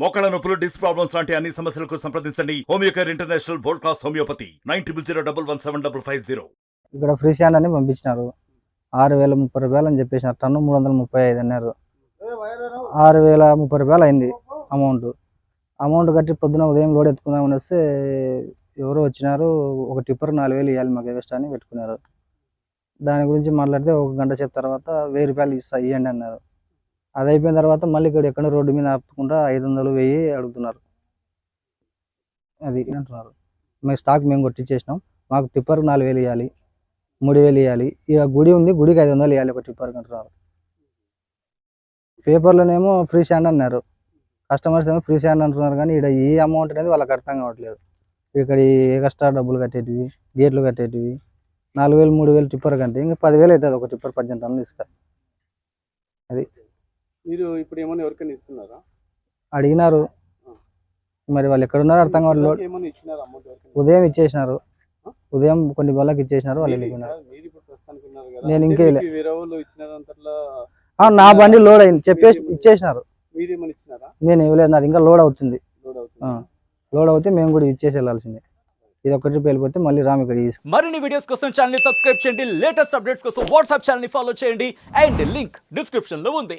మోకాళ్ళ నొప్పులు, disc problems లాంటి అన్ని సమస్యలకు సంప్రదించండి Homeocare international world class homeopathy 9001171550. ఇక్కడ ఫ్రీ స్టాండ్ అని పంపించినారు. 6030 రూపాయలు అని చెప్పేసినారు. టన్ను 335 అన్నారు. 6030 రూపాయలు అయింది అమౌంట్ కట్టి పొద్దున ఉదయం లోడ్ ఎత్తుకుందామని వస్తే ఎవరో వచ్చినారు. ఒక టిప్పర్ 4000 ఇవ్వాలి మాకు ఎక్స్ట్రా అని పెట్టుకున్నారు. దాని గురించి మాట్లాడితే ఒక గంట సేపు తర్వాత 1000 రూపాయలు ఇవ్వండి అన్నారు. అది అయిపోయిన తర్వాత మళ్ళీ ఇక్కడ ఎక్కడ రోడ్డు మీద ఆపుకుండా 500 1000 అడుగుతున్నారు. అది అంటున్నారు. మేము స్టాక్ మేము కొట్టించేసినాం, మాకు టిప్పర్ 4000 ఇవ్వాలి, 3000 ఇవ్వాలి. ఇక గుడి ఉంది, గుడికి 500 ఇవ్వాలి ఒక టిప్పర్కి అంటున్నారు. పేపర్లోనేమో ఫ్రీ స్టాండ్ అన్నారు, కస్టమర్స్ ఏమో ఫ్రీ స్టాండ్ అంటున్నారు. కానీ ఇక్కడ ఈ అమౌంట్ అనేది వాళ్ళకి అర్థం కావట్లేదు. ఇక్కడ ఈ ఎక్స్ట్రా డబ్బులు కట్టేటివి, గేట్లు కట్టేటివి 4000 3000 టిప్పర్ కంటే ఇంకా 10,000 అవుతుంది ఒక టిప్పర్ 18 టన్నులు ఇసుక. అది మీరు ఇప్పుడు ఏమైనా ఎవరికైనా ఇస్తున్నారా? అడిగినారు, మరి వాళ్ళు ఎక్కడ ఉన్నారో అర్థం కావట్లేదు. ఏమైనా ఇచ్చినారా అమౌంట్? ఉదయం ఇచ్చేసినారు, ఉదయం కొన్ని వాళ్ళకి ఇచ్చేసినారు, వాళ్ళు వెళ్ళిపోయినారు. మీరు ఇప్పుడు ప్రస్తుతానికి ఉన్నారు కదా, నేను ఇంకే వేరే వాళ్ళు ఇచ్చినారంతట్లో నా బండి లోడ్ అయింది చెప్పేసి ఇచ్చేసినారు. మీరేమైనా ఇచ్చినారా? నేను ఇవ్వలేదు, నాది ఇంకా లోడ్ అవుతుంది. లోడ్ అవుతే మేము కూడా ఇచ్చేసి వెళ్ళాల్సిందే. ఇది ఒక్కటి ట్రిప్ వెళ్ళిపోతే మళ్ళీ రామ్ ఇక్కడ తీసుకు. మరిన్ని వీడియోస్ కోసం ఛానల్ ని సబ్స్క్రైబ్ చేయండి, లేటెస్ట్ అప్డేట్స్ కోసం వాట్సాప్ ఛానల్ ని ఫాలో చేయండి అండ్ లింక్ డిస్క్రిప్షన్ లో ఉంది.